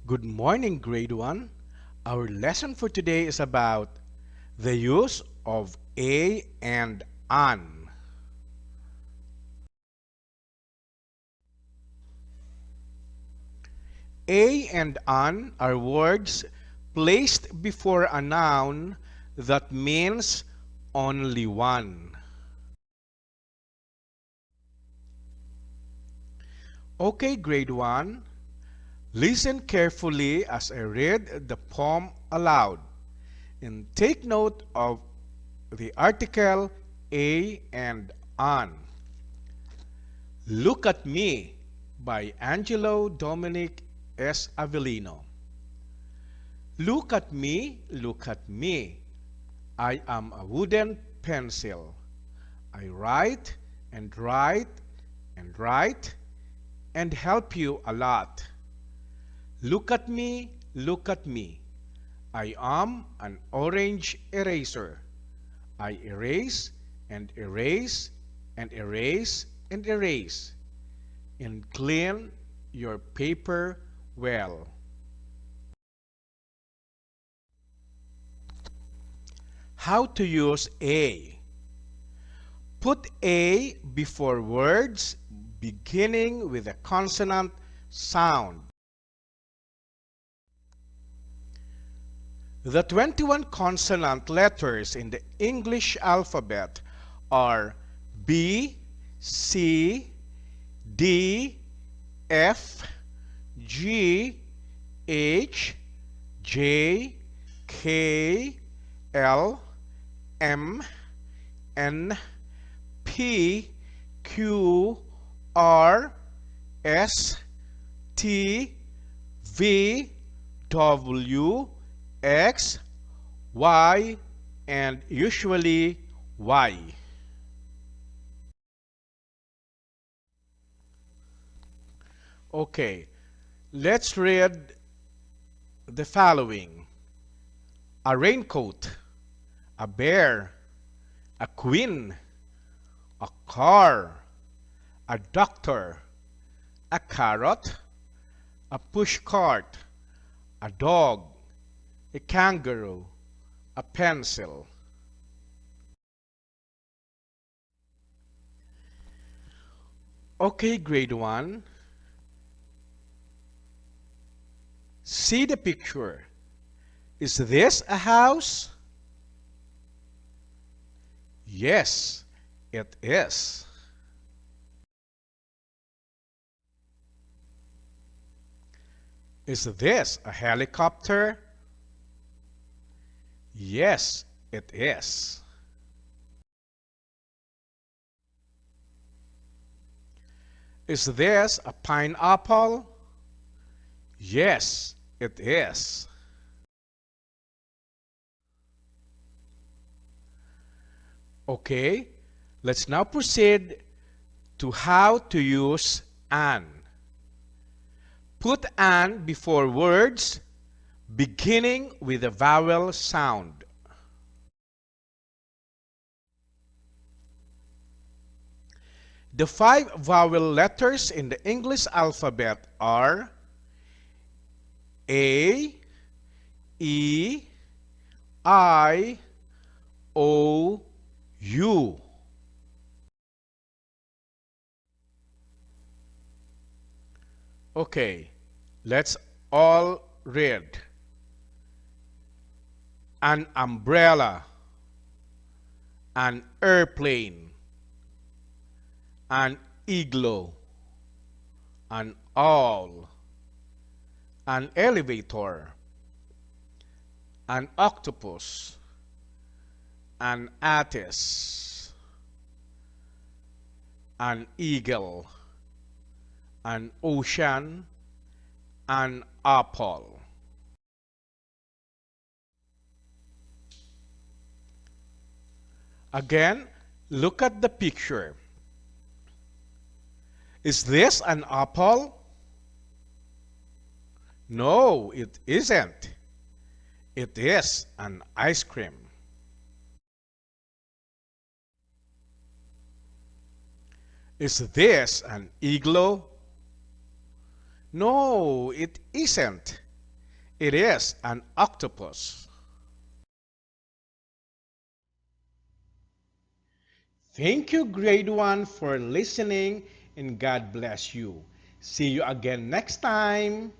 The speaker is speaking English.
Good morning, grade 1. Our lesson for today is about the use of a and an. A and an are words placed before a noun that means only one. Okay, grade 1. Listen carefully as I read the poem aloud and take note of the article a and an. Look at Me by Angelo Dominic S. Avellino. Look at me, look at me. I am a wooden pencil. I write and write and write and help you a lot. Look at me, look at me. I am an orange eraser. I erase and erase and erase and erase and clean your paper well. How to use a. Put a before words beginning with a consonant sound. The 21 consonant letters in the English alphabet are B, C, D, F, G, H, J, K, L, M, N, P, Q, R, S, T, V, W, X, Y, and usually Y. Okay, let's read the following. A raincoat, a bear, a queen, a car, a doctor, a carrot, a pushcart, a dog, a kangaroo, a pencil. Okay, grade 1. See the picture. Is this a house? Yes, it is. Is this a helicopter? Yes, it is. Is this a pineapple? Yes, it is. Okay, let's now proceed to how to use an. Put an before words beginning with a vowel sound. The 5 vowel letters in the English alphabet are A, E, I, O, U. Okay, let's all read. An umbrella, an airplane, an igloo, an owl, an elevator, an octopus, an artist, an eagle, an ocean, an apple. Again, look at the picture. Is this an apple? No, it isn't. It is an ice cream. Is this an igloo? No, it isn't. It is an octopus. Thank you, grade 1, for listening, and God bless you. See you again next time.